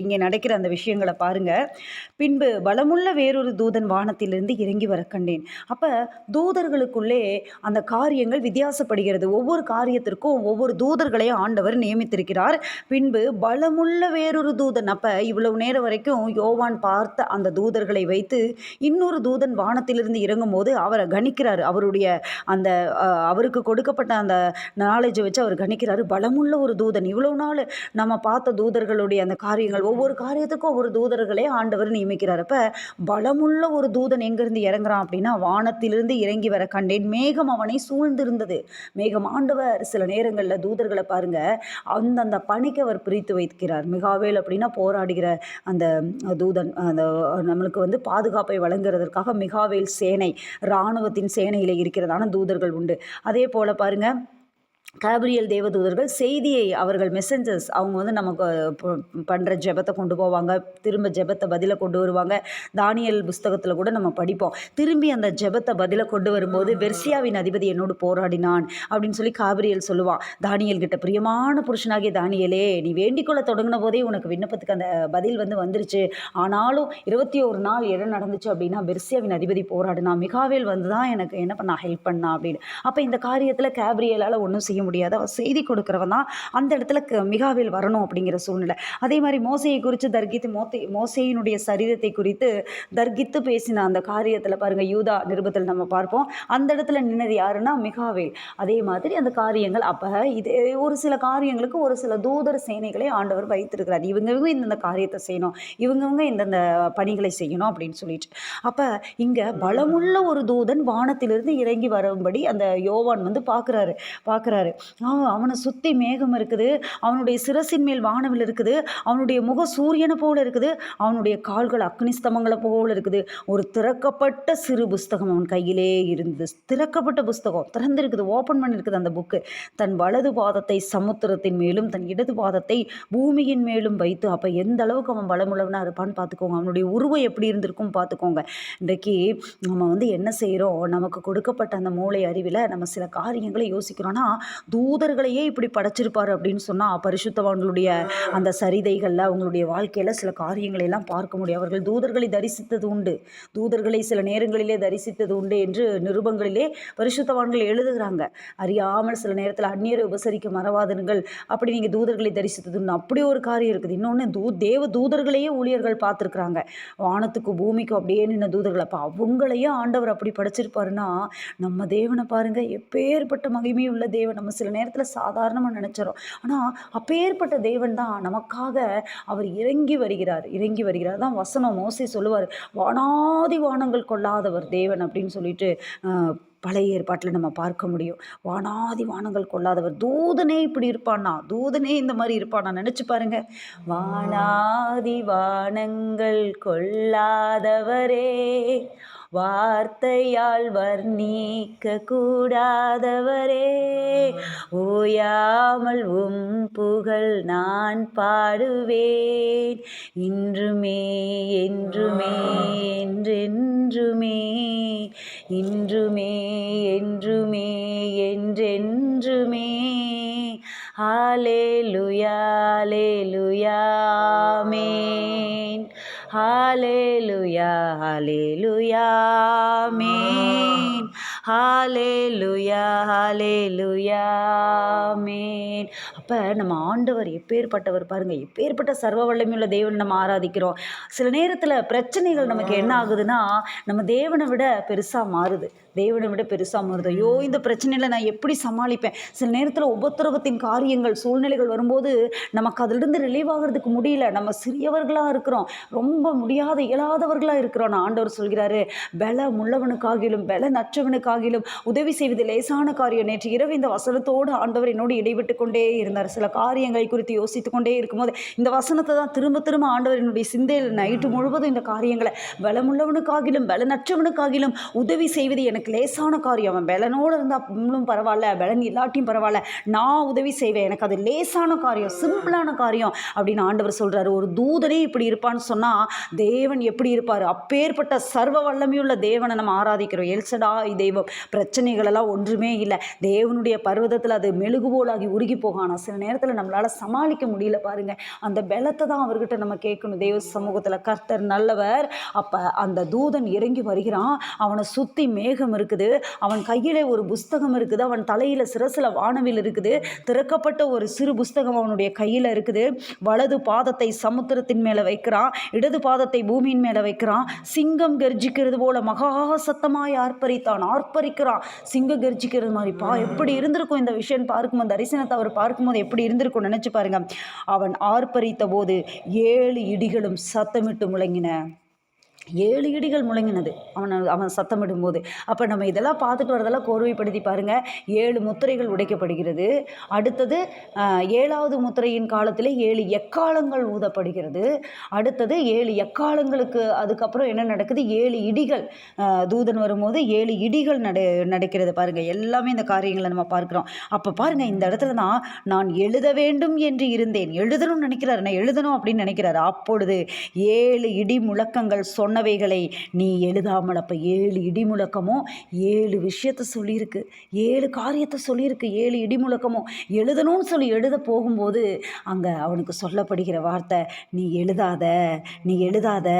இங்கே நடக்கிற அந்த விஷயங்கள பாருங்க. பின்பு பலமுள்ள வேறொரு தூதன் வானத்திலிருந்து இறங்கி வரக் கண்டேன். அப்ப தூதர்களுக்குள்ளே அந்த காரியங்கள் வித்தியாசப்படுகிறது. ஒவ்வொரு காரியத்திற்கும் ஒவ்வொரு தூதர்களை ஆண்டவர் நியமித்திருக்கிறார். பின்பு பலமுள்ள வேறொரு தூதன். அப்ப இவ்வளவு நேரம் வரைக்கும் யோவான் பார்த்த அந்த தூதர்களை வைத்து இன்னொரு தூதன் வானத்திலிருந்து இறங்கும்போது அவரை கணிக்கிறாரு. அவருடைய அந்த அவருக்கு கொடுக்கப்பட்ட அந்த நாலேஜை வச்சு அவர் கணிக்கிறாரு. பலமுள்ள ஒரு தூதன். இவ்வளவு நாள் நம்ம பார்த்த தூதர்களுடைய அந்த காரியங்கள் ஒவ்வொரு காரியத்துக்கும் ஒவ்வொரு தூதர்களே ஆண்டவர் நியமிக்கிறார். அப்ப பலமுள்ள ஒரு தூதன் எங்கிருந்து இறங்குறான் அப்படின்னா வானத்திலிருந்து இறங்கி வர கண்டேன். மேகம் அவனை சூழ்ந்திருந்தது. மேகம் ஆண்டவர் சில நேரங்களில் தூதர்களை பாருங்க அந்தந்த பணிக்கு அவர் பிரித்து வைக்கிறார். மிகாவேல் அப்படின்னா போராடுகிற அந்த தூதன், அந்த நம்மளுக்கு பாதுகாப்பை வழங்குறதற்காக மிகாவேல் சேனை, இராணுவத்தின் சேனையில் இருக்கிறதான தூதர்கள் உண்டு. அதே போல பாருங்க கேப்ரியல் தேவதூதர்கள் செய்தியை அவர்கள் மெசஞ்சர்ஸ் அவங்க நமக்கு பண்ணுற ஜெபத்தை கொண்டு போவாங்க, திரும்ப ஜெபத்தை பதிலை கொண்டு வருவாங்க. தானியல் புஸ்தகத்தில் கூட நம்ம படிப்போம். திரும்பி அந்த ஜெபத்தை பதிலை கொண்டு வரும்போது பெர்சியாவின் அதிபதி என்னோடு போராடினான் அப்படின்னு சொல்லி காபிரியல் சொல்லுவான் தானியல் கிட்ட. பிரியமான புருஷனாகிய தானியலே, நீ வேண்டிக்கொள்ள தொடங்கின போதே உனக்கு விண்ணப்பத்துக்கு அந்த பதில் வந்துருச்சு. ஆனாலும் 21 நாள் என்ன நடந்துச்சு அப்படின்னா பெர்சியாவின் அதிபதி போராடினா, மிகாவேல் தான் எனக்கு என்ன பண்ணா, ஹெல்ப் பண்ணா அப்படின்னு. அப்போ இந்த காரியத்தில் கேப்ரியலால் ஒன்றும் செய்ய முடியாது. அவர் செய்தி கொடுக்குறவன் தான் அந்த இடத்துல மிகாவேல் வரணும் அப்படிங்கிற சூழ்நிலை. அதே மாதிரி மோசையை குறித்து தர்கித்து மோசையினுடைய சரீரத்தை குறித்து தர்கித்து பேசின அந்த காரியத்தில் பாருங்க, யூதா நிருபத்தில் நம்ம பார்ப்போம். அந்த இடத்துல நின்னது யாருன்னா மிகாவேல். அதே மாதிரி அந்த காரியங்கள் அப்போ இது ஒரு சில காரியங்களுக்கு ஒரு சில தூதர் சேனைகளை ஆண்டவர் வைத்திருக்கிறார். இவங்க இந்தந்த காரியத்தை செய்யணும், இவங்க இந்தந்த பணிகளை செய்யணும் அப்படின்னு சொல்லிட்டு. அப்போ இங்கே பலமுள்ள ஒரு தூதன் வானத்திலிருந்து இறங்கி வரும்படி அந்த யோவான் பார்க்குறாரு. அவனை சுற்றி மேகம் இருக்குது, அவனுடைய சிரசின் மேல் வானவில் இருக்குது, அவனுடைய முக சூரியனை போல இருக்குது, அவனுடைய கால்கள் அக்னிஸ்தமங்களை போல இருக்குது. ஒரு திறக்கப்பட்ட சிறு புஸ்தகம் அவன் கையிலே இருந்து, திறக்கப்பட்ட புஸ்தகம் திறந்திருக்குது, ஓப்பன் பண்ணியிருக்குது அந்த புக்கு. தன் வலது பாதத்தை சமுத்திரத்தின் மேலும் தன் இடது பாதத்தை பூமியின் மேலும் வைத்து, அப்போ எந்த அளவுக்கு அவன் பலமுள்ளவனாக இருப்பான்னு பார்த்துக்கோங்க. அவனுடைய உருவம் எப்படி இருந்திருக்கும் பார்த்துக்கோங்க. இன்றைக்கு நம்ம என்ன செய்கிறோம், நமக்கு கொடுக்கப்பட்ட அந்த மூளை அறிவில் நம்ம சில காரியங்களை யோசிக்கிறோன்னா, தூதர்களையே இப்படி படைச்சிருப்பார் அப்படின்னு சொன்னால் பரிசுத்தவான்களுடைய அந்த சரிதைகளில் அவங்களுடைய வாழ்க்கையில் சில காரியங்களை எல்லாம் பார்க்க முடியும். அவர்கள் தூதர்களை தரிசித்தது உண்டு, தூதர்களை சில நேரங்களிலே தரிசித்தது உண்டு என்று நிருபங்களிலே பரிசுத்தவான்கள் எழுதுகிறாங்க. அறியாமல் சில நேரத்தில் அந்நியரை உபசரிக்க மறவாதனுங்கள், அப்படி நீங்கள் தூதர்களை தரிசித்தது உண்டு. அப்படி ஒரு காரியம் இருக்குது. இன்னொன்று தேவ தூதர்களையே ஊழியர்கள் பார்த்துருக்குறாங்க. வானத்துக்கு பூமிக்கும் அப்படியே நின்ன தூதர்கள். அப்போ அவங்களையே ஆண்டவர் அப்படி படைச்சிருப்பாருன்னா நம்ம தேவனை பாருங்கள், எப்பேற்பட்ட மகிமையுள்ள தேவன். நம்ம சில நேரத்தில் சாதாரணமாக நினச்சிடறோம், ஆனால் அப்பேற்பட்ட தேவன் தான் நமக்காக அவர் இறங்கி வருகிறார் தான் வசனம். மோசே சொல்லுவார், வானாதி வானங்கள் கொள்ளாதவர் தேவன் அப்படின்னு சொல்லிட்டு பழைய ஏற்பாட்டில் நம்ம பார்க்க முடியும். வானாதி வானங்கள் கொள்ளாதவர். தூதனே இப்படி இருப்பானா, தூதனே இந்த மாதிரி இருப்பானா, நினச்சி பாருங்க. வானாதி வானங்கள் கொள்ளாதவரே, வார்த்தையால் வர்ணிக்க கூடாதவரே, ஓயாமல் புகழ் நான் பாடுவேன், இன்றுமே என்றுமே என்றென்றுமே, இன்றுமே என்றுமே என்றென்றுமே. ஹல்லேலூயா ஹல்லேலூயா ஆமென். ஹல்லேலூயா ஹல்லேலூயா ஆமென். ஹல்லேலூயா ஹல்லேலூயா ஆமென். அப்போ நம்ம ஆண்டவர் எப்பேற்பட்டவர் பாருங்கள். எப்பேற்பட்ட சர்வ வல்லமையுள்ள தேவன் நம்ம ஆராதிக்கிறோம். சில நேரத்தில் பிரச்சனைகள் நமக்கு என்ன ஆகுதுன்னா, நம்ம தேவனை விட பெருசாக மாறுது. ஐயோ, இந்த பிரச்சனையில் நான் எப்படி சமாளிப்பேன். சில நேரத்தில் உபத்திரவத்தின் காரியங்கள் சூழ்நிலைகள் வரும்போது நமக்கு அதிலிருந்து ரிலீவ் ஆகிறதுக்கு முடியல. நம்ம சிறியவர்களாக இருக்கிறோம், ரொம்ப முடியாத இயலாதவர்களாக இருக்கிறோம். நான் ஆண்டவர் சொல்கிறாரு, பலம் உள்ளவனுக்காகிலும் பல நற்றவனுக்காகிலும் உதவி செய்வது லேசான காரியம். நேற்று இரவு இந்த வசனத்தோடு ஆண்டவர் என்னோடு இடைவிட்டு கொண்டே இருந்தார். சில காரியங்களை குறித்து யோசித்து கொண்டே இருக்கும்போது இந்த வசனத்தை தான் திரும்ப திரும்ப ஆண்டவர் என்னுடைய சிந்தையில் நைட்டு முழுவதும் இந்த காரியங்களை, பலமுள்ளவனுக்காகிலும் பல நற்றவனுக்காகிலும் உதவி செய்வது எனக்கு எனக்கு லேசான காரியம், அவன் பலனோடு இருந்தாலும் பரவாயில்ல, பலன் இல்லாட்டியும் பரவாயில்ல, நான் உதவி செய்வேன், எனக்கு அது லேசான காரியம், சிம்பிளான காரியம் அப்படின்னு ஆண்டவர் சொல்கிறாரு. ஒரு தூதனே இப்படி இருப்பான்னு சொன்னால் தேவன் எப்படி இருப்பார்? அப்பேற்பட்ட சர்வ வல்லமையுள்ள தேவனை நம்ம ஆராதிக்கிறோம். எல்சடாய் தெய்வம். பிரச்சனைகளெல்லாம் ஒன்றுமே இல்லை, தேவனுடைய பர்வதத்தில் அது மெழுகுபோலாகி உருகி போகும். ஆனால் சில நேரத்தில் நம்மளால் சமாளிக்க முடியல பாருங்கள். அந்த பலத்தை தான் அவர்கிட்ட நம்ம கேட்கணும். தேவ சமூகத்தில் கர்த்தர் நல்லவர். அப்போ அந்த தூதன் இறங்கி வருகிறான். அவனை சுற்றி மேகம் இருக்குது, அவன் கையில் ஒரு புஸ்தகம் இருக்குது, அவன் தலையில் சிரசில் வானவில் இருக்குது, திறக்கப்பட்ட ஒரு சிறு புஸ்தகம் அவனுடைய கையில் இருக்குது. வலது பாதத்தை சமுத்திரத்தின் மேலே வைக்கிறான், இடது பாதத்தை பூமியின் மேலே வைக்கிறான். சிங்கம் கர்ஜிக்கிறது போல மகா சத்தமாய் ஆர்ப்பரிக்கிறான். சிங்கம் கர்ஜிக்கிறது மாதிரி எப்படி இருந்திருக்கும் இந்த விஷயம் பார்க்கும்போது, தரிசனத்தை அவர் பார்க்கும்போது எப்படி இருந்திருக்கும் நினைச்சு பாருங்க. அவன் ஆர்ப்பரித்த போது 7 இடிகளும் சத்தமிட்டு முழங்கின. 7 இடிகள் முழங்கினது அவன் சத்தமிடும்போது. அப்போ நம்ம இதெல்லாம் பார்த்துட்டு வரதெல்லாம் கோர்வைப்படுத்தி பாருங்கள். 7 முத்திரைகள் உடைக்கப்படுகிறது. அடுத்தது 7வது முத்திரையின் காலத்தில் 7 எக்காலங்கள் ஊதப்படுகிறது. அடுத்தது 7 எக்காலங்களுக்கு அதுக்கப்புறம் என்ன நடக்குது? 7 இடிகள். தூதன் வரும்போது 7 இடிகள் நடக்கிறது பாருங்கள். எல்லாமே இந்த காரியங்களை நம்ம பார்க்குறோம். அப்போ பாருங்கள், இந்த இடத்துல தான் நான் எழுத வேண்டும் என்று இருந்தேன். எழுதணும்னு நினைக்கிறாரு, நான் எழுதணும் அப்படின்னு நினைக்கிறாரு. அப்பொழுது 7 இடி முழக்கங்கள் சொன்னவைகளை நீ எழுதாமல். அப்போ 7 இடி முழக்கமும் 7 விஷயத்தை சொல்லியிருக்கு, 7 காரியத்தை சொல்லியிருக்கு. 7 இடி முழக்கமும் எழுதணும்னு சொல்லி எழுத போகும்போது அங்கே அவனுக்கு சொல்லப்படுகிற வார்த்தை, நீ எழுதாத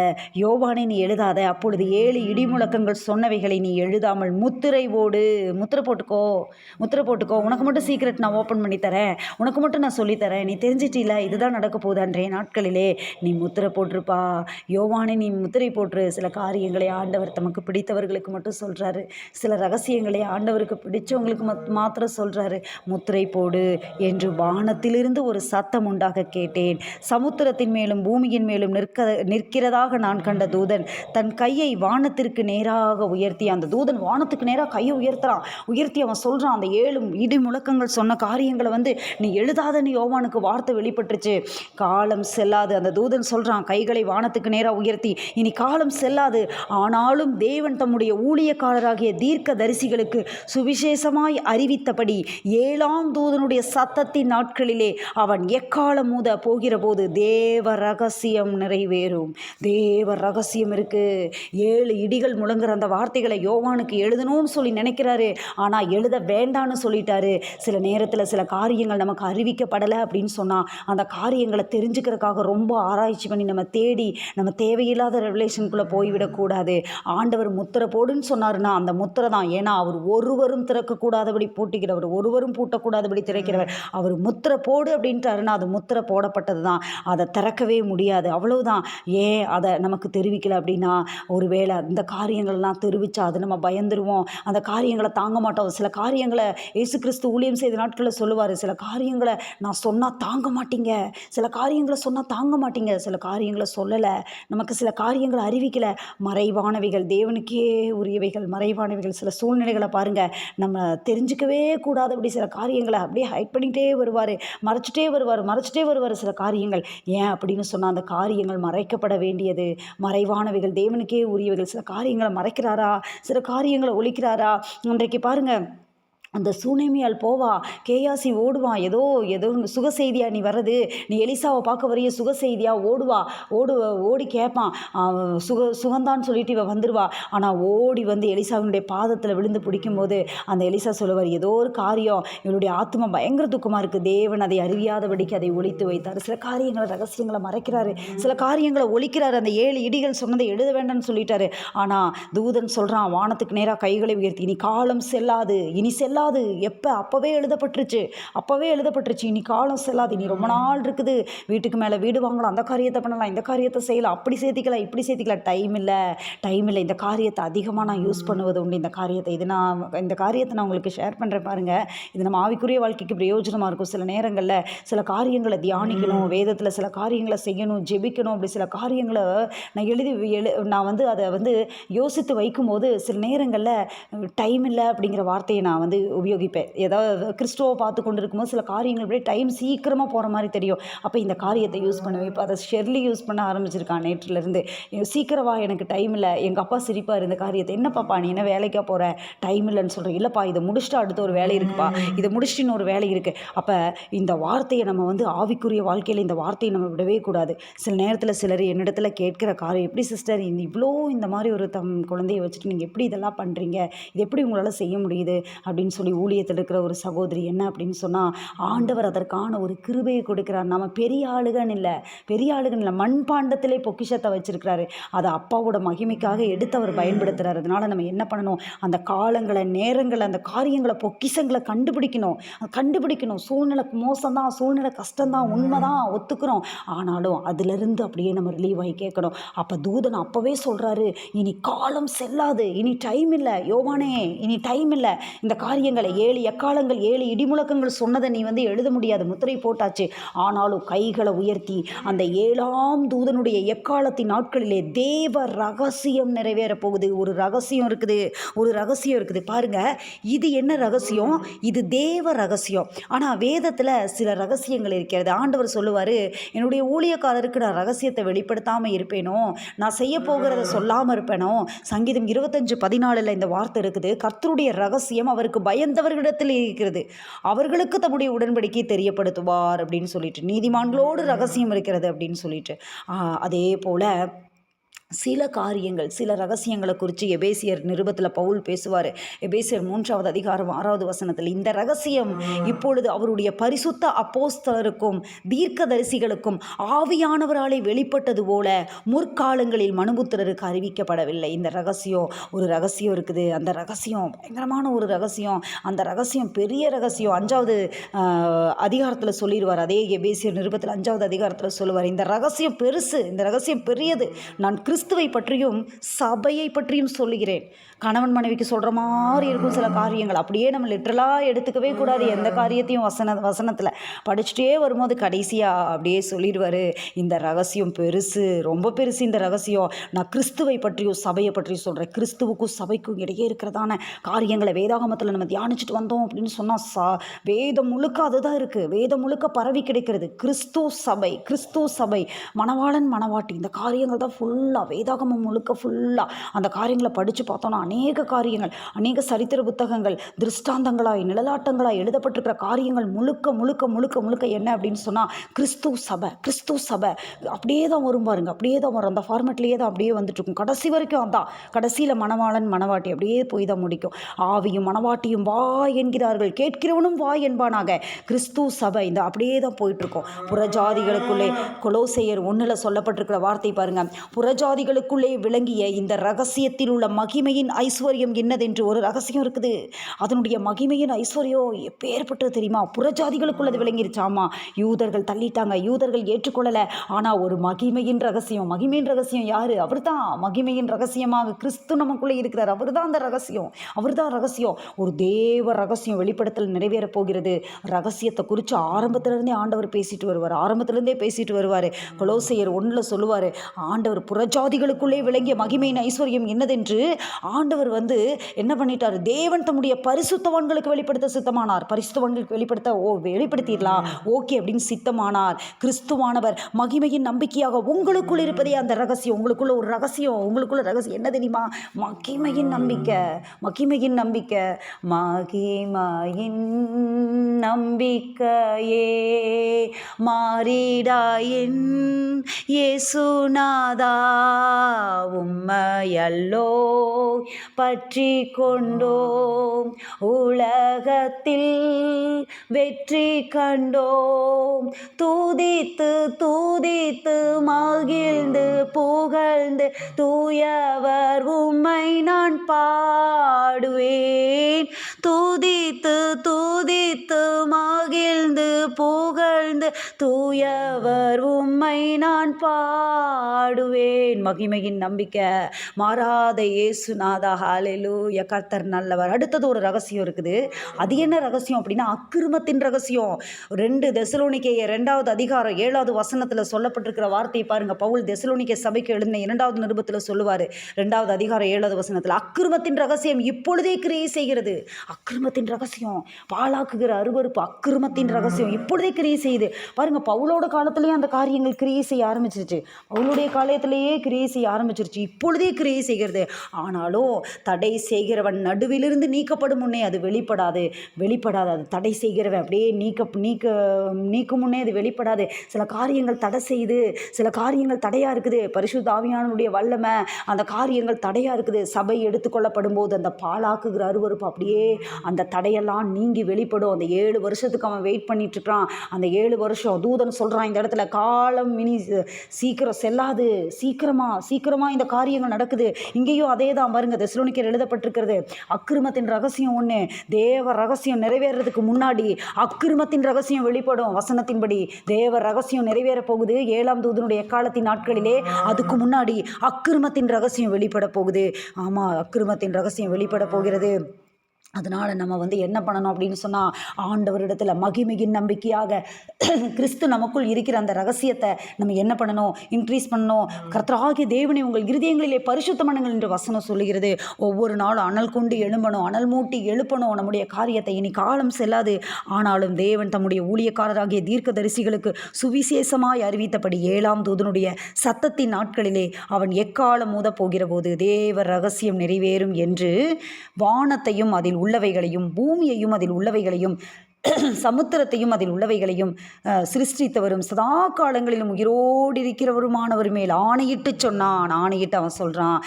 யோவானே, நீ எழுதாத. அப்பொழுது 7 இடி முழக்கங்கள் சொன்னவைகளை நீ எழுதாமல் முத்திரை போட்டுக்கோ. உனக்கு மட்டும் சீக்ரெட் நான் ஓப்பன் பண்ணி தரேன், உனக்கு மட்டும் நான் சொல்லித்தரேன், நீ தெரிஞ்சிட்டில இதுதான் நடக்க போகுது அன்றைய நாட்களிலே, நீ முத்திரை போட்டிருப்பா. யோவானே, நீ முத்திரை போட்டு. சில காரியங்களை ஆண்டவர் தமக்கு பிடித்தவர்களுக்கு மட்டும் சொல்கிறாரு, சில ரகசியங்களை ஆண்டவருக்கு பிடிச்சவங்களுக்கு மாத்திரம் சொல்கிறாரு. முத்திரை போடு என்று வானத்திலிருந்து ஒரு சத்தம் உண்டாக கேட்டேன். சமுத்திரத்தின் மேலும் பூமியின் மேலும் நிற்கிறதாக நான் கண்ட தூதன் தன் கையை வானத்திற்கு நேராக உயர்த்தி, அந்த தூதன் வானத்துக்கு நேராக கையை உயர்த்தி அவன் சொல்கிறான், அந்த 7 இடி முழக்கங்கள் சொன்ன காரியங்களை நீ எழுதாதன்னு யோவானுக்கு வார்த்தை வெளிப்பட்டுருச்சு. காலம் செல்லாது. அந்த தூதன் சொல்கிறான், கைகளை வானத்துக்கு நேராக உயர்த்தி, இனி காலம் செல்லாது. ஆனாலும் தேவன் தம்முடைய ஊழியக்காரராகிய தீர்க்க தரிசிகளுக்கு சுவிசேஷமாய் அறிவித்தபடி 7ஆம் தூதனுடைய சத்தத்தின் நாட்களிலே அவன் எக்காலம் ஊத போகிற போது தேவ ரகசியம் நிறைவேறும். தேவ ரகசியம் இருக்கு. 7 இடிகள் முழங்குற அந்த வார்த்தைகளை யோவானுக்கு எழுதணும்னு சொல்லி நினைக்கிறாரு, ஆனால் எழுத வேண்டான்னு சொல்லிட்டாரு. சில நேரத்தில் சில காரியங்கள் நமக்கு அறிவிக்கப்படலை அப்படின்னு சொன்னால் அந்த காரியங்களை தெரிஞ்சுக்கிறதுக்காக ரொம்ப ஆராய்ச்சி பண்ணி நம்ம தேடி நம்ம தேவையில்லாத ரெவலேஷனுக்குள்ளே போய்விடக்கூடாது. ஆண்டவர் முத்திரை போடுன்னு சொன்னார்னா அந்த முத்திரை தான். ஏன்னா அவர் ஒருவரும் திறக்கக்கூடாதபடி பூட்டுகிறவர், ஒருவரும் பூட்டக்கூடாதபடி திறக்கிறவர். அவர் முத்திரை போடு அப்படின்ட்டாருன்னா அது முத்திரை போடப்பட்டது தான், அதை திறக்கவே முடியாது. அவ்வளவுதான். ஏன் அதை நமக்கு தெரிவிக்கலை அப்படின்னா, ஒருவேளை இந்த காரியங்கள்லாம் தெரிவித்தா அது நம்ம பயந்துருவோம், அந்த காரியங்களை தாங்க மாட்டோம். சில காரியங்களை இயேசு கிறிஸ்து ஊழியம் செய்த நாட்களில் சொல்லுவார், சில காரியங்களை நான் சொன்னால் தாங்க மாட்டீங்க, சில காரியங்களை சொன்னால் தாங்க மாட்டீங்க, சில காரியங்களை சொல்லலை, நமக்கு சில காரியங்களை அறிவிக்கலை. மறைவானவைகள், தேவனுக்கே உரியவைகள் மறைவானவைகள். சில சூழ்நிலைகளை பாருங்கள், நம்ம தெரிஞ்சிக்கவே கூடாதபடி சில காரியங்களை அப்படியே ஹைட் பண்ணிகிட்டே வருவார், மறைச்சிட்டே வருவார் சில காரியங்கள். ஏன் அப்படின்னு சொன்னால் அந்த காரியங்கள் மறைக்கப்பட வேண்டியது மறைவானவைகள், தேவனுக்கே உரியவைகள். சில காரியங்களை மறைக்கிறாரா, சில காரியங்களை ஒழிக்கிறாரா? இன்றைக்கு பாருங்கள், அந்த சூனேமியால் போவா, கேயாசி ஓடுவான், ஏதோ சுக செய்தியா நீ வர்றது, நீ எலிசாவை பார்க்க வரைய சுக செய்தியா ஓடி கேட்பான், சுகந்தான்னு சொல்லிட்டு இவ வந்துடுவா. ஆனால் ஓடி வந்து எலிசாவினுடைய பாதத்தில் விழுந்து பிடிக்கும்போது அந்த எலிசா சொல்லுவார், ஏதோ ஒரு காரியம், இவளுடைய ஆத்மா பயங்கர துக்கமாக இருக்குது, தேவன் அதை அறியாதபடிக்கு அதை ஒழித்து வைத்தார். சில காரியங்களை ரகசியங்களை மறைக்கிறாரு, சில காரியங்களை ஒழிக்கிறாரு. அந்த 7 இடிகள் சொன்னதை எழுத வேண்டாம்னு சொல்லிட்டாரு. ஆனால் தூதன் சொல்கிறான், வானத்துக்கு நேராக கைகளை உயர்த்தி, இனி காலம் செல்லாது, எப்போ அப்போவே எழுதப்பட்டுருச்சு, இனி காலம் செல்லாது, இனி ரொம்ப நாள் இருக்குது, வீட்டுக்கு மேலே வீடு வாங்கலாம், அந்த காரியத்தை பண்ணலாம், இந்த காரியத்தை செய்யலாம், அப்படி சேர்த்திக்கலாம், இப்படி சேர்த்திக்கலாம், டைம் இல்லை. இந்த காரியத்தை அதிகமாக நான் யூஸ் பண்ணுவது உண்டு. இந்த காரியத்தை நான் உங்களுக்கு ஷேர் பண்ணுறேன் பாருங்கள். இது நம்ம ஆவிக்குரிய வாழ்க்கைக்கு பிரயோஜனமாக இருக்கும். சில நேரங்களில் சில காரியங்களை தியானிக்கணும், வேதத்தில் சில காரியங்களை செய்யணும், ஜெபிக்கணும், அப்படி சில காரியங்களை நான் அதை யோசித்து வைக்கும்போது சில நேரங்களில் டைம் இல்லை அப்படிங்கிற வார்த்தையை நான் உபயோகிப்பேன். ஏதாவது கிறிஸ்துவ பார்த்து கொண்டு இருக்கும்போது சில காரியங்கள் அப்படியே டைம் சீக்கிரமாக போகிற மாதிரி தெரியும். அப்போ இந்த காரியத்தை யூஸ் பண்ணுவேன். இப்போ அதை ஷெர்லி யூஸ் பண்ண ஆரம்பிச்சிருக்கான் நேற்றுலேருந்து. சீக்கிரமா எனக்கு டைம் இல்லை. எங்கள் அப்பா சிரிப்பார் இந்த காரியத்தை. என்ன பாப்பா நீ என்ன வேலைக்கா போகிற, டைம் இல்லைன்னு சொல்கிறேன். இல்லைப்பா இதை முடிச்சுட்டு அடுத்த ஒரு வேலை இருக்குப்பா, இதை முடிச்சுட்டு இன்னொரு வேலை இருக்குது. அப்போ இந்த வார்த்தையை நம்ம வந்து ஆவிக்குரிய வாழ்க்கையில் இந்த வார்த்தையை நம்ம விடவே கூடாது. சில நேரத்தில் சிலர் என்னிடத்துல கேட்கிற காரியம், எப்படி சிஸ்டர் இவ்வளோ இந்த மாதிரி ஒரு குழந்தைய வச்சுட்டு நீங்கள் எப்படி இதெல்லாம் பண்ணுறீங்க, இது எப்படி உங்களால் செய்ய முடியுது அப்படின்னு சொல்லி ஊழியத்தில் இருக்கிற ஒரு சகோதரி என்ன அப்படின்னு சொன்னால், ஆண்டவர் அதற்கான ஒரு கிருபையை கொடுக்கிறார். நம்ம பெரிய ஆளுகன்னு இல்லை, மண்பாண்டத்திலே பொக்கிஷத்தை வச்சிருக்கிறாரு. அதை அப்பாவோட மகிமைக்காக எடுத்து அவர் பயன்படுத்துகிறார். அதனால நம்ம என்ன பண்ணணும், அந்த காலங்களை, நேரங்களை, அந்த காரியங்களை, பொக்கிஷங்களை கண்டுபிடிக்கணும். சூழ்நிலை மோசம்தான், சூழ்நிலை கஷ்டம்தான், உண்மைதான், ஒத்துக்கிறோம். ஆனாலும் அதிலிருந்து அப்படியே நம்ம ரிலீவ் ஆகி கேட்கணும். அப்போ தூதன் அப்போவே சொல்கிறாரு, இனி காலம் செல்லாது, இனி டைம் இல்லை யோவானே, இனி டைம் இல்லை. இந்த காரியங்களை 7 எக்காலங்கள் 7 இடிமுழக்கங்கள் சொன்னதை நீ வந்து எழுத முடியாது, முத்திரை போட்டாச்சு. ஆனாலும் கைகளை உயர்த்தி அந்த 7ஆம் தூதனுடைய எக்காலத்தின் நாட்களிலே தேவ ரகசியம் நிறைவேற போகுது. ஒரு ரகசியம் இருக்குது பாருங்க. இது என்ன ரகசியம்? இது தேவ ரகசியம். ஆனால் வேதத்தில் சில ரகசியங்கள் இருக்கிறது. ஆண்டவர் சொல்லுவார், என்னுடைய ஊழியக்காரருக்கு நான் ரகசியத்தை வெளிப்படுத்தாமல் இருப்பேனோ, நான் செய்ய போகிறத சொல்லாமல் இருப்பேனோ. சங்கீதம் 25:14 இந்த வார்த்தை இருக்குது. கர்த்தருடைய ரகசியம் அவருக்கு பயந்தவர்களிடத்தில் இருக்கிறது, அவர்களுக்கு தம்முடைய உடன்படிக்கை தெரியப்படுத்துவார் அப்படின்னு சொல்லிட்டு, நீதிமான்களோடு ரகசியம் இருக்கிறது அப்படின்னு சொல்லிட்டு. அதே போல் சில காரியங்கள், சில ரகசியங்களை குறித்து எபேசியர் நிருபத்தில் பவுல் பேசுவார். எபேசியர் 3வது அதிகாரம் 6வது வசனத்தில், இந்த ரகசியம் இப்பொழுது அவருடைய பரிசுத்த அப்போஸ்தலருக்கும் தீர்க்கதரிசிகளுக்கும் ஆவியானவராலே வெளிப்பட்டது போல முற்காலங்களில் மனுபுத்திரருக்கு அறிவிக்கப்படவில்லை. இந்த ரகசியம், ஒரு ரகசியம் இருக்குது. அந்த ரகசியம் பயங்கரமான ஒரு ரகசியம். அந்த ரகசியம் பெரிய ரகசியம். 5வது அதிகாரத்தில் சொல்லிடுவார். அதே எபேசியர் நிருபத்தில் 5வது அதிகாரத்தில் சொல்லுவார், இந்த ரகசியம் பெருசு, இந்த ரகசியம் பெரியது. நான் கிறிஸ்துவை பற்றியும் சபையை பற்றியும் சொல்லுகிறேன். கணவன் மனைவிக்கு சொல்கிற மாதிரி இருக்கும் சில காரியங்கள். அப்படியே நம்ம லிட்டரலாக எடுத்துக்கவே கூடாது. எந்த காரியத்தையும் வசனத்தில் படிச்சுட்டே வரும்போது கடைசியாக அப்படியே சொல்லிடுவார், இந்த ரகசியம் பெருசு, ரொம்ப பெருசு இந்த ரகசியம். நான் கிறிஸ்துவை பற்றியும் சபையை பற்றியும் சொல்கிறேன். கிறிஸ்துவுக்கும் சபைக்கும் இடையே இருக்கிறதான காரியங்களை வேதாகமத்தில் நம்ம தியானிச்சுட்டு வந்தோம் அப்படின்னு சொன்னால் வேதம் முழுக்க அதுதான் இருக்குது. வேதம் முழுக்க பரவி கிடைக்கிறது. கிறிஸ்து சபை, மணவாளன் மணவாட்டி, இந்த காரியங்கள் தான் ஃபுல்லாக வேதாகமம் முழுக்க ஃபுல்லாக. அந்த காரியங்களை படித்து பார்த்தோன்னா அநேக காரியங்கள், அநேக சரித்திர புத்தகங்கள் திருஷ்டாந்தங்களாய் நிழலாட்டங்களாய் எழுதப்பட்டிருக்கிற காரியங்கள் முழுக்க முழுக்க முழுக்க முழுக்க என்ன அப்படின்னு சொன்னால் கிறிஸ்து சபை அப்படியே தான் வரும் பாருங்க. அப்படியே தான் வரும். அந்த ஃபார்மேட்லேயே தான் அப்படியே வந்துட்டு இருக்கும் கடைசி வரைக்கும். அதான் கடைசியில் மணவாளன் மணவாட்டி அப்படியே போய் தான் முடிக்கும். ஆவியும் மணவாட்டியும் வா என்கிறார்கள், கேட்கிறவனும் வா என்பானாக. கிறிஸ்து சபை இந்த அப்படியே தான் போயிட்டுருக்கோம். புறஜாதிகளுக்குள்ளே கொலோசையர் 1 சொல்லப்பட்டிருக்கிற வார்த்தை பாருங்க, புறஜாதிகளுக்குள்ளே விளங்கிய இந்த ரகசியத்தில் உள்ள மகிமையின் ஐஸ்வர்யம் என்னதென்று ஒரு ரகசியம் இருக்குது. அதனுடைய மகிமையின் ஐஸ்வர்யம் எப்பேற்பட்டது தெரியுமா? புறஜாதிகளுக்குள்ளது விளங்கிருச்சாமா. யூதர்கள் தள்ளிட்டாங்க, யூதர்கள் ஏற்றுக்கொள்ளலை. ஆனால் ஒரு மகிமையின் ரகசியம் யாரு? அவர் தான் மகிமையின் ரகசியமாக கிறிஸ்து நமக்குள்ளே இருக்கிறார். அவர் தான் அந்த ரகசியம், ஒரு தேவ ரகசியம் வெளிப்படுத்தல் நிறைவேறப் போகிறது. ரகசியத்தை குறித்து ஆரம்பத்திலிருந்தே ஆண்டவர் பேசிட்டு வருவார். கொலோசையர் 1 சொல்லுவார், ஆண்டவர் புறஜாதிகளுக்குள்ளே விளங்கிய மகிமையின் ஐஸ்வர்யம் என்னதென்று ஆண்டவர் என்ன பண்ணிட்டார்? தேவன் தம்முடைய பரிசுத்தவான்களுக்கு வெளிப்படுத்த சித்தமானார். பரிசுத்தவான்களுக்கு வெளிப்படுத்திடலாம் ஓகே அப்படின்னு சித்தமானார். கிறிஸ்துவானவர் மகிமையின் நம்பிக்கையாக உங்களுக்குள் இருப்பதே அந்த ரகசியம். உங்களுக்குள்ள ஒரு ரகசியம் என்ன தெரியுமா? மகிமையின் நம்பிக்கையே மாறிடாயின் இயேசுநாதா உம்மையல்லோ பற்றி கொண்டோம், உலகத்தில் வெற்றி கண்டோம். தூதித்து மகிழ்ந்து புகழ்ந்து தூயவர் உம்மை நான் பாடுவேன். தூதித்து மகிழ்ந்து மகிழ்ந்து புகழ்ந்து தூயவர் உம்மை நான் பாடுவேன். மகிமையின் நம்பிக்கை, மாறாத இயேசுநாதா, ஹல்லேலூயா. கர்த்தர் நல்லவர். அடுத்தது ஒரு ரகசியம் இருக்குது. அது என்ன ரகசியம் அப்படின்னா, அக்கிரமத்தின் ரகசியம். 2 தெசலோனிக்கேயர் 2வது அதிகாரம் 7வது வசனத்தில் சொல்லப்பட்டிருக்கிற வார்த்தையை பாருங்க. பவுல் தெசலோனிக்கே சபைக்கு எழுதின 2வது நிருபத்தில் சொல்லுவார். 2வது அதிகாரம் 7வது வசனத்தில், அக்கிரமத்தின் ரகசியம் இப்பொழுதே கிரியை செய்கிறது. அக்கிரமத்தின் ரகசியம், பாழாக்குகிற அருவருப்பு, அக்கிரமத்தின் ரகசியம் இப்பொழுதே கிரியை செய்யுது. பாருங்க, பவுலோட காலத்திலேயே அந்த காரியங்கள் கிரியை செய்ய ஆரம்பிச்சிருச்சு. பவுலுடைய காலத்திலேயே கிரியை செய்ய ஆரம்பிச்சிருச்சு. இப்பொழுதே கிரியை செய்கிறது. ஆனாலும் தடை செய்கிறவன் நடுவிலிருந்து நீக்கப்படும் முன்னே அது வெளிப்படாது. அது தடை செய்கிறவன் அப்படியே நீக்கும் முன்னே அது வெளிப்படாது. சில காரியங்கள் தடை செய்யுது, சில காரியங்கள் தடையாக இருக்குது. பரிசுத்த ஆவியானவருடைய வல்லமை, அந்த காரியங்கள் தடையாக இருக்குது. சபை எடுத்துக்கொள்ளப்படும் போது அந்த பாழாக்குகிற அருவருப்பு அப்படியே அந்த தடையெல்லாம் நீங்கி வெளிப்படும். அந்த 7 வருஷத்துக்கு அவன் வெயிட் பண்ணிட்டு இருக்கிறான். அந்த 7 வருஷம் தூதன் சொல்கிறான், இந்த இடத்துல காலம் இனி சீக்கிரம் செல்லாது, சீக்கிரமா இந்த காரியங்கள் நடக்குது. இங்கேயும் அதே தான் பாருங்க, தெசலோனிக்கேயர் எழுதப்பட்டிருக்கிறது. அக்கிரமத்தின் ரகசியம் ஒன்று, தேவ ரகசியம் நிறைவேறதுக்கு முன்னாடி அக்கிரமத்தின் ரகசியம் வெளிப்படும். வசனத்தின்படி தேவ ரகசியம் நிறைவேற போகுது 7ஆம் தூதனுடைய எக்காலத்தின் நாட்களிலே. அதுக்கு முன்னாடி அக்கிரமத்தின் ரகசியம் வெளிப்பட போகுது. ஆமாம், அக்கிரமத்தின் ரகசியம் வெளிப்பட போகிறது. அதனால் நம்ம என்ன பண்ணணும் அப்படின்னு சொன்னால், ஆண்டவரிடத்தில் மகிமையின் நம்பிக்கையாக கிறிஸ்து நமக்குள் இருக்கிற அந்த ரகசியத்தை நம்ம என்ன பண்ணணும், இன்க்ரீஸ் பண்ணணும். கர்த்தராகிய தேவனை உங்கள் இருதயங்களிலே பரிசுத்தம் பண்ணுங்கள் என்று வசனம் சொல்லுகிறது. ஒவ்வொரு நாளும் அனல் கொண்டு எழும்பணும், அனல் மூட்டி எழுப்பணும் நம்முடைய காரியத்தை. இனி காலம் செல்லாது. ஆனாலும் தேவன் தம்முடைய ஊழியக்காரராகிய தீர்க்கதரிசிகளுக்கு சுவிசேஷமாய் அறிவித்தபடி 7ஆம் தூதனுடைய சத்தத்தின் நாட்களிலே அவன் எக்காலம் ஊதப் போகிற போது தேவ ரகசியம் நிறைவேறும் என்று வானத்தையும் அதில் உள்ளவைகளையும் பூமியையும் அதில் உள்ளவைகளையும் சமுத்திரத்தையும் அதில் உள்ளவைகளையும் சிருஷ்டித்தவரும் சதா காலங்களிலும் உயிரோடு இருக்கிறவருமானவர் மேல் ஆணையிட்டு சொன்னான். ஆணையிட்டு அவன் சொல்கிறான்,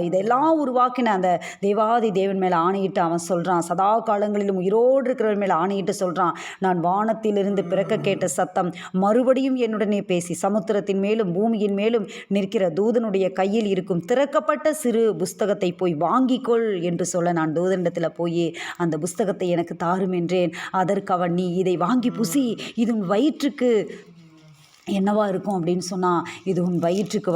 இதெல்லாம் உருவாக்கின அந்த தேவாதி தேவன் மேலே ஆணையிட்டு அவன் சொல்கிறான். சதா காலங்களிலும் உயிரோடு இருக்கிறவர் மேலே ஆணையிட்டு சொல்கிறான், நான் வானத்திலிருந்து பிறக்க கேட்ட சத்தம் மறுபடியும் என்னுடனே பேசி சமுத்திரத்தின் மேலும் பூமியின் மேலும் நிற்கிற தூதனுடைய கையில் இருக்கும் திறக்கப்பட்ட சிறு புஸ்தகத்தை போய் வாங்கிக்கொள் என்று சொல்ல, நான் தூதனிடத்தில் போய் அந்த புஸ்தகத்தை எனக்கு தாரும் என்றேன். அதற்கு அவன், நீ இதை வாங்கி புசி, இது உன் வயிற்றுக்கு என்னவா இருக்கும் அப்படின்னு சொன்னால், இது உன் வயிற்றுக்கு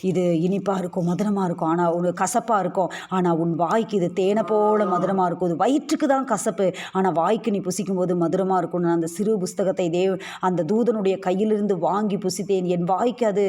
இது இனிப்பாக இருக்கும், மதுரமாக இருக்கும், ஆனால் உன் கசப்பாக இருக்கும். ஆனால் உன் வாய்க்கு இது தேனை போல மதுரமாக இருக்கும். இது வயிற்றுக்கு தான் கசப்பு, ஆனால் வாய்க்கு நீ புசிக்கும் போது மதுரமாக இருக்கும். நான் அந்த சிறு புஸ்தகத்தை அந்த தூதனுடைய கையிலிருந்து வாங்கி புசித்தேன். என் வாய்க்கு அது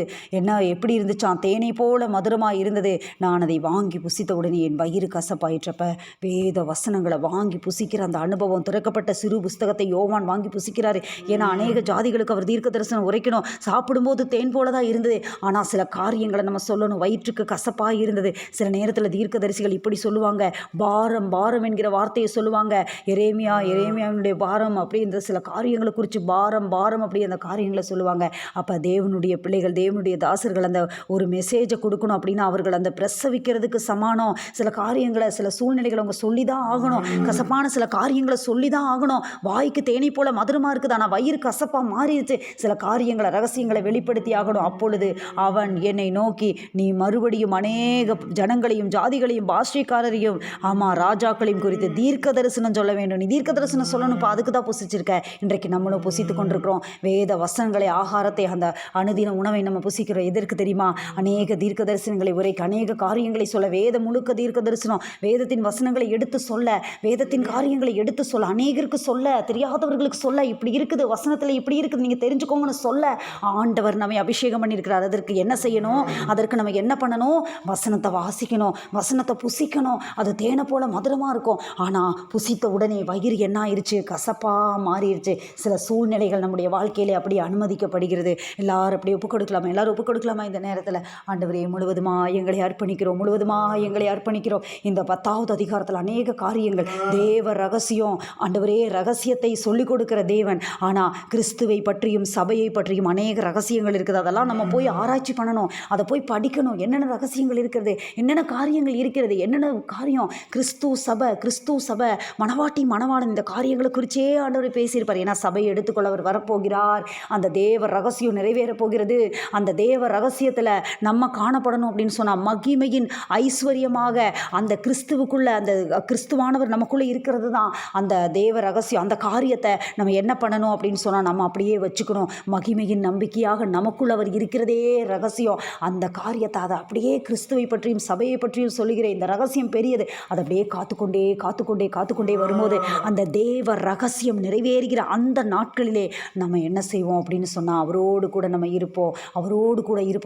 எப்படி இருந்துச்சான், தேனை போல மதுரமாக இருந்தது. நான் அதை வாங்கி புசித்த உடனே என் வயிறு கசப்பாயிற்றப்ப வேத வசனங்களை வாங்கி புசிக்கிற அந்த அனுபவம், திறக்கப்பட்ட சிறு புஸ்தகத்தை யோவான் வாங்கி புசிக்கிறாரு. ஏன்னா அநேக ஜாதிகளுக்கு அவர் தீர்க்க தரிசனம் உரைக்கணும். சாப்பிடும்போது தேன் போல தான் இருந்தது, ஆனால் சில காரியங்களை நம்ம சொல்லணும், வயிற்றுக்கு கசப்பாக இருந்தது. சில நேரத்தில் தரிசிகள் இப்படி சொல்லுவாங்க, பாரம் என்கிற வார்த்தையை சொல்லுவாங்க. எரேமியாவுடைய பாரம் அப்படி இந்த சில காரியங்களை குறித்து பாரம் அப்படி அந்த காரியங்களை சொல்லுவாங்க. அப்போ தேவனுடைய பிள்ளைகள், தேவனுடைய தாசர்கள் அந்த ஒரு மெசேஜை கொடுக்கணும் அப்படின்னா அவர்கள் அந்த பிரசவிக்கிறதுக்கு சமானம். சில காரியங்களை, சில சூழ்நிலைகளை அவங்க சொல்லி தான் ஆகணும். கசப்பான சில காரியங்களை சொல்லி தான் ஆகணும். வாய்க்கு தேனை போல மதுரமாக இருக்குது, ஆனால் வயிறு கசப்பாக மாறிடுச்சு. சில காரியங்களை, ரகசியங்களை வெளிப்படுத்தி ஆகணும். அப்பொழுது அவன் என்னை நோக்கி, நீ மறுபடியும் அநேக ஜனங்களையும் ஜாதிகளையும் பாஷைக்காரரையும் ராஜாக்களையும் குறித்து தீர்க்க தரிசனம் சொல்ல வேண்டும். நீ தீர்க்க தரிசனம் சொல்லணும்ப்பா, அதுக்கு தான் புசிச்சிருக்க. இன்றைக்கு நம்மளும் புசித்து கொண்டிருக்கிறோம். வேத வசனங்களை, ஆகாரத்தை, அந்த அனுதின உணவை நம்ம புசிக்கிறோம். எதற்கு தெரியுமா? அநேக தீர்க்க தரிசனங்களை உரைக்க, அநேக காரியங்களை சொல்ல. வேதம் முழுக்க தீர்க்க தரிசனம். வேதத்தின் வசனங்களை எடுத்து சொல்ல, வேதத்தின் காரியங்களை எடுத்து சொல்ல, அநேகருக்கு சொல்ல, தெரியாதவர்களுக்கு சொல்ல. இப்படி இருக்குது, வசனத்தில் இப்படி இருக்குது, நீங்கள் தெரிஞ்சுக்கோங்கன்னு சொல்ல ஆண்டவர் நம்மை அபிஷேகம் பண்ணியிருக்கிறார். அதற்கு என்ன செய்யணும்? அதற்கு நம்ம என்ன பண்ணணும்? வசனத்தை வாசிக்கணும், வசனத்தை புசிக்கணும். அது தேனை போல மதுரமாக இருக்கும். ஆனால் புசித்த உடனே வயிறு என்ன ஆயிடுச்சு? கசப்பாக மாறிடுச்சு. சில சூழ்நிலைகள் நம்முடைய வாழ்க்கையிலே அப்படி அனுமதிக்கப்படுகிறது. எல்லாரும் அப்படி ஒப்புக் கொடுக்கலாமா? இந்த நேரத்தில் ஆண்டவரே, முழுவதுமாக எங்களை அர்ப்பணிக்கிறோம். இந்த 10வது அதிகாரத்தில் அநேக காரியங்கள், தேவ ரகசியம். ஆண்டவரே, ரகசியத்தை சொல்லிக் கொடுக்கிற தேவன். ஆனால் கிறிஸ்துவை பற்றியும் சபையை பற்றியும் அநேக ரகசியங்கள் இருக்குது. அதெல்லாம் நம்ம போய் ஆராய்ச்சி பண்ணணும், அதை போய் படிக்கணும். என்னென்ன ரகசியங்கள் இருக்கிறது, என்னென்ன காரியங்கள் இருக்கிறது, என்னென்ன காரியம் கிறிஸ்து சபை மணவாட்டி மணவாளன், இந்த காரியங்களை குறிச்சே ஆண்டவர் பேசியிருப்பார். ஏன்னா சபையை எடுத்துக்கொள்ள அவர் வரப்போகிறார். அந்த தேவ ரகசியம் நிறைவேற போகிறது. அந்த தேவ ரகசியத்தில் நம்ம காணப்படணும் அப்படின்னு சொன்னால் மகிமையின் ஐஸ்வர்யமாக அந்த கிறிஸ்துவுக்குள்ள, அந்த கிறிஸ்துவானவர் நமக்குள்ளே இருக்கிறது தான் அந்த தேவ ரகசியம். அந்த காரியத்தை நம்ம என்ன பண்ணணும் அப்படின்னு சொன்னால் நம்ம அப்படியே வச்சுக்கணும். மகிமையின் நம்பிக்கையாக நமக்குள்ள அவர் இருக்கிறதே ரகசியம். அந்த காரியத்தை அதை அப்படியே கிறிஸ்துவை பற்றியும் சபையை பற்றியும் சொல்லுகிற இந்த ரகசியம் பெரியது. அதை அப்படியே காத்துக்கொண்டே வரும்போது அந்த தேவ ரகசியம் நிறைவேறுகிற அந்த நாட்களிலே நம்ம என்ன செய்வோம் அப்படின்னு சொன்னால் அவரோடு கூட நம்ம இருப்போம்.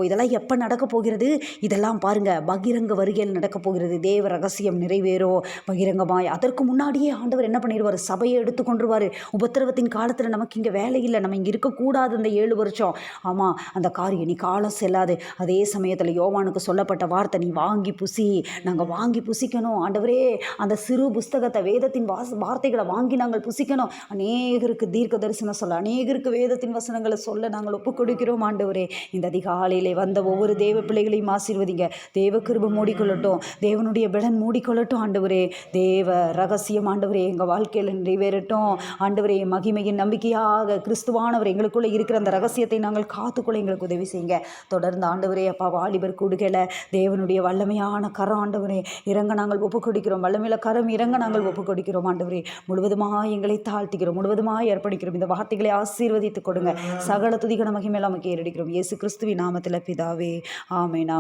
இதெல்லாம் எப்போ நடக்க போகிறது? இதெல்லாம் பாருங்க, பகிரங்க வருகையில் நடக்க போகிறது. தேவ ரகசியம் நிறைவேறும் பகிரங்கமாய். அதற்கு முன்னாடியே ஆண்டவர் என்ன பண்ணிடுவார்? சபையை எடுத்துக்கொண்டுருவார். உபத்திரவத்தின் காலத்தில் நமக்கு இங்கே வேலை இல்லை, நம்ம இங்கே இருக்கக்கூடாது அந்த 7 வருஷம். ஆமாம், அந்த காரியம் நீ காலம் செல்லாது. அதே சமயத்தில் யோவானுக்கு சொல்லப்பட்ட வார்த்தை, நீ வாங்கி புசி. நாங்கள் வாங்கி புசிக்கணும் ஆண்டவரே. அந்த சிறு புஸ்தகத்தை, வேதத்தின் வார்த்தைகளை வாங்கி நாங்கள் புசிக்கணும். அநேகருக்கு தீர்க்க தரிசனம் சொல்ல, அநேகருக்கு வேதத்தின் வசனங்களை சொல்ல நாங்கள் ஒப்புக் கொடுக்கிறோம் ஆண்டவரே. இந்த அதிகாலையிலே வந்த ஒவ்வொரு தேவ பிள்ளைகளையும் ஆசீர்வதிங்க. தேவ கிருபை மூடிக்கொள்ளட்டும், தேவனுடைய பலன் மூடிக்கொள்ளட்டும் ஆண்டவரே. தேவ ரகசியம் ஆண்டவரே எங்கள் வாழ்க்கையில் நிறைவேறட்டும் ஆண்டவரே. மகிமையின் நம்பிக்கையாக கிறிஸ்துவானவர் எங்களுக்குள்ளே இருக்கிற அந்த ரகசியத்தை நாங்கள் காத்துக்கொள்ள எங்களுக்கு உதவி செய்யுங்க. தொடர்ந்து ஆண்டவரே அப்பா, வாலிபர் கூடுகையில் தேவனுடைய வல்லமையான கரம் ஆண்டவரே இறங்க நாங்கள் ஒப்புக் கொடுக்கிறோம். வல்லமையில கரம் இறங்க நாங்கள் ஒப்புக் கொடுக்கிறோம் ஆண்டவரே. முழுவதுமாக எங்களை தாழ்த்திக்கிறோம், முழுவதுமாக அர்ப்பணிக்கிறோம். இந்த வார்த்தைகளை ஆசீர்வதித்து கொடுங்க. சகல துதிகன மகிமையெல்லாம் நமக்கு ஏறடிக்கிறோம். இயேசு கிறிஸ்துவின் நாமத்தில் பிதாவே, ஆமென்.